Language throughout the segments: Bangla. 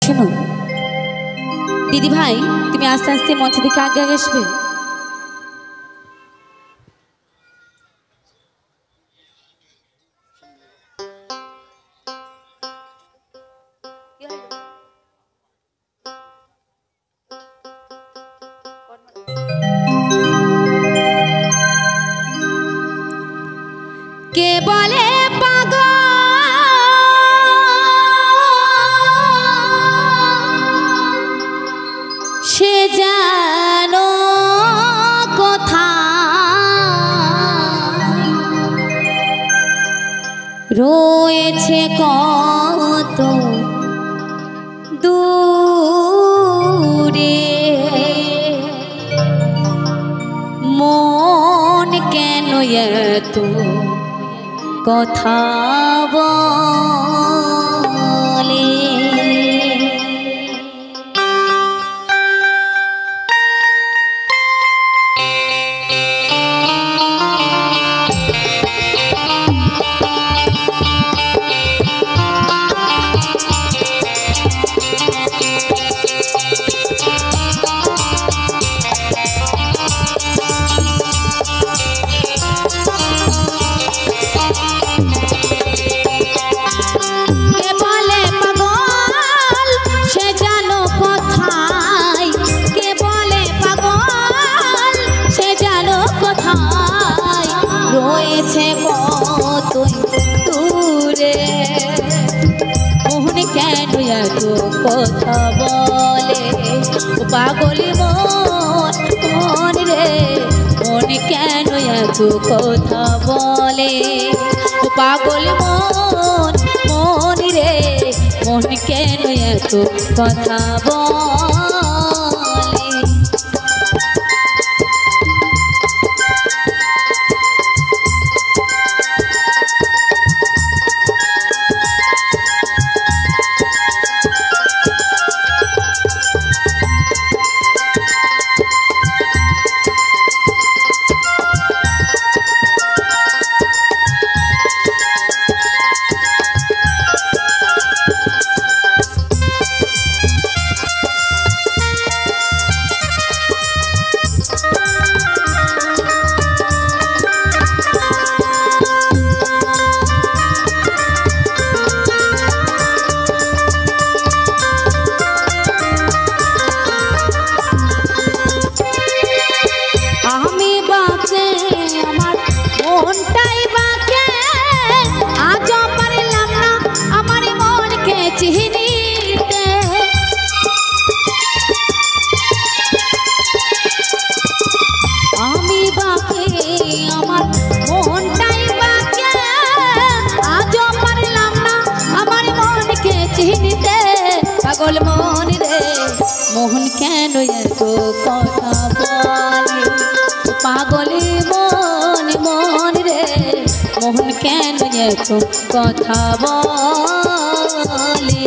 শুনুন দিদি ভাই, তুমি আস্তে আস্তে মঞ্চ থেকে আগে আগে আসবে। কে বলে পাগল সে জানো কোথা রয়েছে কত দূরে, মন কেন এত কথা বলে। কথা বলে পাগলি মন মন রে, মন কেন এত কথা বলে পাগলি মন মন রে, মন কেন এত কথা বলে। পাগল মন রে, মোহন কেন এত কথা বলে পাগলি মন মন রে, মোহন কেন এত কথা বলে।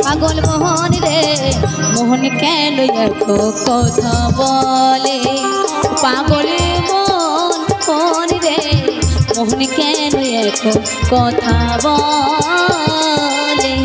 পাগল মোহন রে, মোহন কেন এত কথা বলে পাগলি মন মন রে, মোহন কেন এত কথা বলে।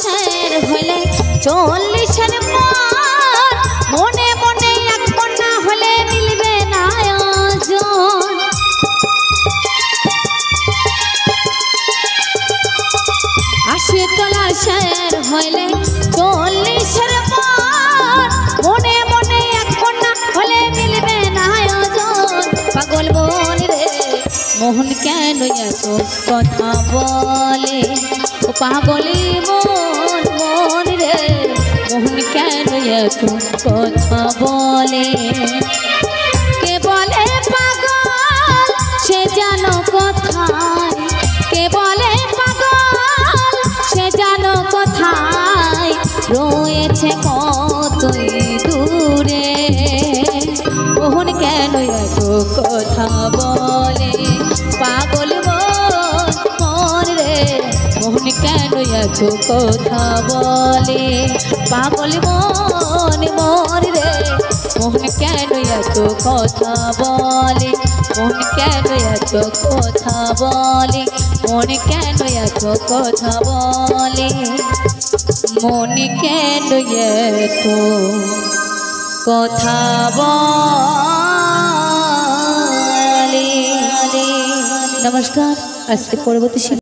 শের হলে 40-এর পর মনে মনে এক কন্যা হলে মিলবে না আয়োজন। 80 তলা শের হলে 40-এর পর মনে মনে এক কন্যা হলে মিলবে না আয়োজন। পাগল মন রে মোহন কেন এত কথা বলে, ও পাগলি মন মন রে মোহন কেন এত কথা বলে। কে বলে পাগল সে জানো কোথায়, কে বলে পাগল সে জানো কোথায়, রয়েছে কতই দূরে। মোহন কেন এত কথা বলে, পাগল মন মন রে মোহন কেন এত কথা বলে। পাগল মন মন রে মোহন কেন এত কথা বলে, মন কেন এত কথা বলে, মন কেন এত কথা বলে, মন কেন এত কথা বলে। নমস্কার, আজকে পরবর্তী